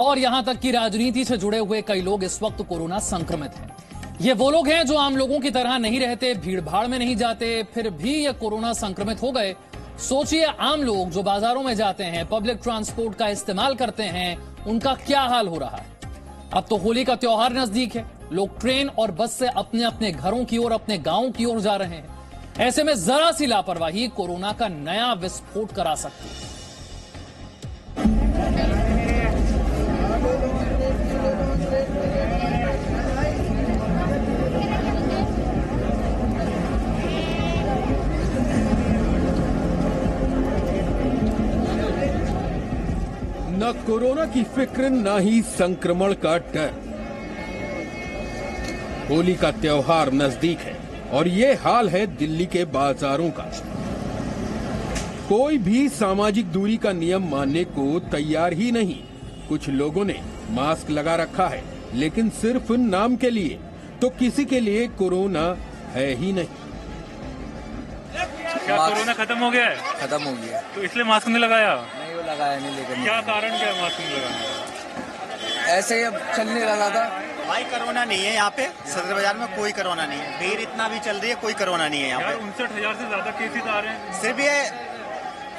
और यहां तक कि राजनीति से जुड़े हुए कई लोग इस वक्त कोरोना संक्रमित हैं। ये वो लोग हैं जो आम लोगों की तरह नहीं रहते, भीड़ भाड़ में नहीं जाते, फिर भी ये कोरोना संक्रमित हो गए। सोचिए, आम लोग जो बाजारों में जाते हैं, पब्लिक ट्रांसपोर्ट का इस्तेमाल करते हैं, उनका क्या हाल हो रहा है। अब तो होली का त्योहार नजदीक है, लोग ट्रेन और बस से अपने अपने घरों की ओर, अपने गांवों की ओर जा रहे हैं। ऐसे में जरा सी लापरवाही कोरोना का नया विस्फोट करा सकती है। न कोरोना की फिक्र, न ही संक्रमण का डर। होली का त्योहार नजदीक है और ये हाल है दिल्ली के बाजारों का। कोई भी सामाजिक दूरी का नियम मानने को तैयार ही नहीं। कुछ लोगों ने मास्क लगा रखा है, लेकिन सिर्फ नाम के लिए, तो किसी के लिए कोरोना है ही नहीं। क्या कोरोना खत्म हो गया है? खत्म हो गया, तो इसलिए मास्क नहीं लगाया? नहीं वो लगाया नहीं, लेकिन क्या कारण क्या है मास्क नहीं लगाने? ऐसे ही अब चलने लगा था। भाई कोरोना नहीं है यहाँ पे, सदर बाजार में कोई कोरोना नहीं है। भीड़ इतना भी चल रही है, कोई कोरोना नहीं है यहाँ पे। 59,000 से ज्यादा केसेस आ रहे हैं। सिर्फ ये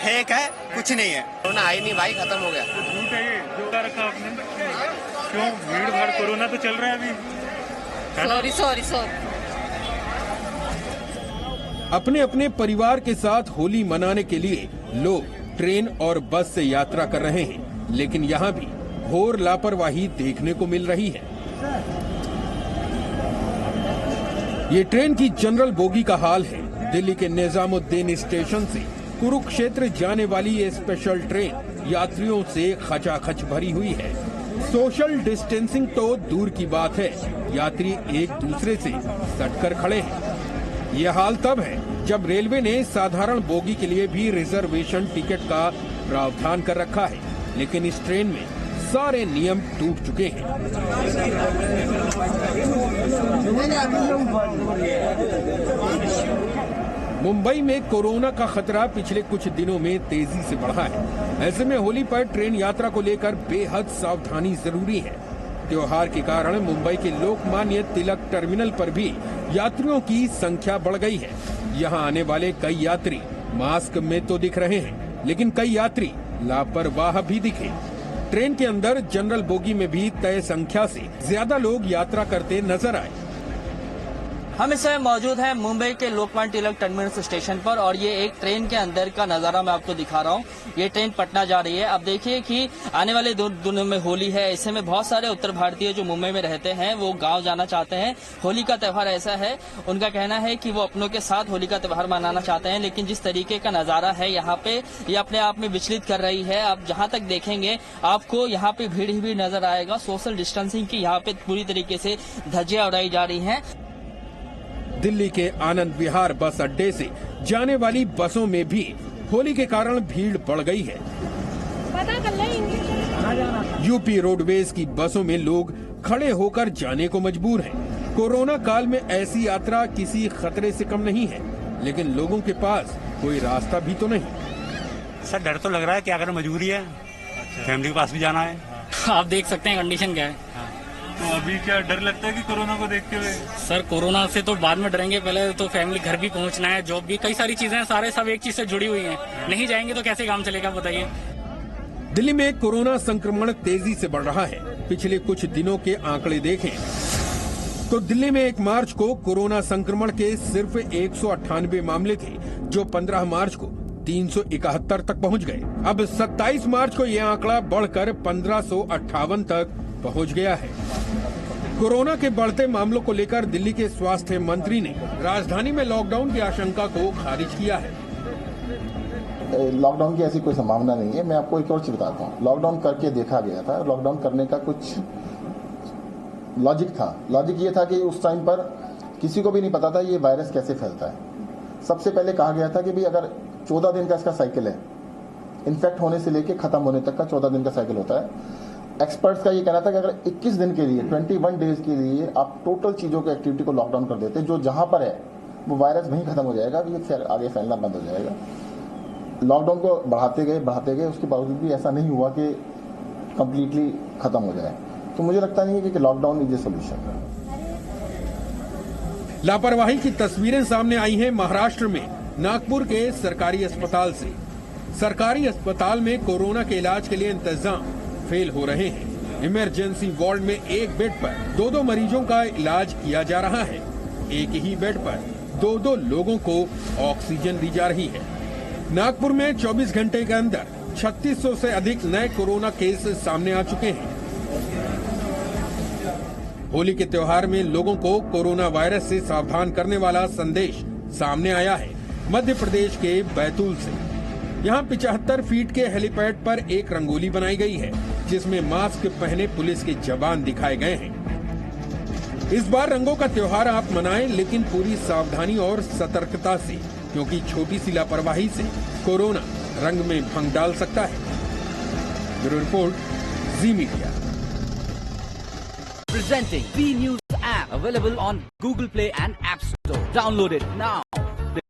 फेक है, कुछ नहीं है। कोरोना आई नहीं भाई, खत्म हो गया। तो झूठ है ये जो रखा आपने। क्यों भीड़ भाड़, कोरोना तो चल रहा है अभी। सॉरी। अपने अपने परिवार के साथ होली मनाने के लिए लोग ट्रेन और बस से यात्रा कर रहे हैं, लेकिन यहाँ भी घोर लापरवाही देखने को मिल रही है। ये ट्रेन की जनरल बोगी का हाल है। दिल्ली के निजामुद्दीन स्टेशन से कुरुक्षेत्र जाने वाली ये स्पेशल ट्रेन यात्रियों से खचाखच भरी हुई है। सोशल डिस्टेंसिंग तो दूर की बात है, यात्री एक दूसरे से सटकर खड़े हैं। ये हाल तब है जब रेलवे ने साधारण बोगी के लिए भी रिजर्वेशन टिकट का प्रावधान कर रखा है, लेकिन इस ट्रेन में सारे नियम टूट चुके हैं। मुंबई में कोरोना का खतरा पिछले कुछ दिनों में तेजी से बढ़ा है। ऐसे में होली पर ट्रेन यात्रा को लेकर बेहद सावधानी जरूरी है। त्योहार के कारण मुंबई के लोकमान्य तिलक टर्मिनल पर भी यात्रियों की संख्या बढ़ गई है। यहाँ आने वाले कई यात्री मास्क में तो दिख रहे हैं, लेकिन कई यात्री लापरवाह भी दिखे। ट्रेन के अंदर जनरल बोगी में भी तय संख्या से ज्यादा लोग यात्रा करते नजर आए। हम इस समय मौजूद हैं मुंबई के लोकमान्य तिलक टर्मिनस स्टेशन पर और ये एक ट्रेन के अंदर का नजारा मैं आपको दिखा रहा हूँ। ये ट्रेन पटना जा रही है। अब देखिए कि आने वाले दिनों में होली है। ऐसे में बहुत सारे उत्तर भारतीय जो मुंबई में रहते हैं वो गांव जाना चाहते हैं। होली का त्योहार ऐसा है, उनका कहना है कि वो अपनों के साथ होली का त्योहार मनाना चाहते हैं, लेकिन जिस तरीके का नजारा है यहाँ पे, ये अपने आप में विचलित कर रही है। आप जहाँ तक देखेंगे आपको यहाँ पे भीड़ ही भीड़ नजर आएगा। सोशल डिस्टेंसिंग की यहाँ पे पूरी तरीके से धज्जियां उड़ाई जा रही है। दिल्ली के आनंद विहार बस अड्डे से जाने वाली बसों में भी होली के कारण भीड़ बढ़ गई है। यूपी रोडवेज की बसों में लोग खड़े होकर जाने को मजबूर हैं। कोरोना काल में ऐसी यात्रा किसी खतरे से कम नहीं है, लेकिन लोगों के पास कोई रास्ता भी तो नहीं। सर डर तो लग रहा है, क्या करें, मजबूरी है। फैमिली के पास भी जाना है। आप देख सकते हैं कंडीशन क्या है। तो अभी क्या डर लगता है कि कोरोना को देखते हुए? सर कोरोना से तो बाद में डरेंगे, पहले तो फैमिली घर भी पहुंचना है, जॉब भी, कई सारी चीजें सारे सब एक चीज से जुड़ी हुई हैं। नहीं जाएंगे तो कैसे काम चलेगा बताइए। दिल्ली में कोरोना संक्रमण तेजी से बढ़ रहा है। पिछले कुछ दिनों के आंकड़े देखें तो दिल्ली में 1 मार्च को कोरोना संक्रमण के सिर्फ 198 मामले थे, जो 15 मार्च को 371 तक पहुंच गए। अब 27 मार्च को यह आंकड़ा बढ़कर 1558 तक पहुंच गया है। कोरोना के बढ़ते मामलों को लेकर दिल्ली के स्वास्थ्य मंत्री ने राजधानी में लॉकडाउन की आशंका को खारिज किया है। लॉकडाउन की ऐसी कोई संभावना नहीं है। मैं आपको एक और चीज बताता हूँ। लॉकडाउन करके देखा गया था। लॉकडाउन करने का कुछ लॉजिक था। लॉजिक ये था कि उस टाइम पर किसी को भी नहीं पता था ये वायरस कैसे फैलता है। सबसे पहले कहा गया था कि भाई अगर 14 दिन का इसका साइकिल है, इन्फेक्ट होने से लेके खत्म होने तक का 14 दिन का साइकिल होता है। एक्सपर्ट्स का ये कहना था कि अगर 21 दिन के लिए, 21 डेज के लिए आप टोटल चीजों के एक्टिविटी को लॉकडाउन कर देते, जो जहां पर है वो वायरस वहीं खत्म हो जाएगा, ये आगे फैलना बंद हो जाएगा। लॉकडाउन को बढ़ाते गए, उसके बावजूद भी ऐसा नहीं हुआ कि कंप्लीटली खत्म हो जाए। तो मुझे लगता नहीं है कि लॉकडाउन इज ए सोल्यूशन। लापरवाही की तस्वीरें सामने आई हैं महाराष्ट्र में नागपुर के सरकारी अस्पताल से। सरकारी अस्पताल में कोरोना के इलाज के लिए इंतजाम फेल हो रहे हैं। इमरजेंसी वार्ड में एक बेड पर 2-2 मरीजों का इलाज किया जा रहा है। एक ही बेड पर 2-2 लोगों को ऑक्सीजन दी जा रही है। नागपुर में 24 घंटे के अंदर 3600 से अधिक नए कोरोना केस सामने आ चुके हैं। होली के त्योहार में लोगों को कोरोना वायरस से सावधान करने वाला संदेश सामने आया है मध्य प्रदेश के बैतूल से। यहाँ 75 फीट के हेलीपैड पर एक रंगोली बनाई गई है जिसमें मास्क पहने पुलिस के जवान दिखाए गए हैं। इस बार रंगों का त्योहार आप मनाएं, लेकिन पूरी सावधानी और सतर्कता से, क्योंकि छोटी सी लापरवाही से कोरोना रंग में भंग डाल सकता है। Bureau report, ji media. Presenting B News app, available on Google Play and App Store. Download it now.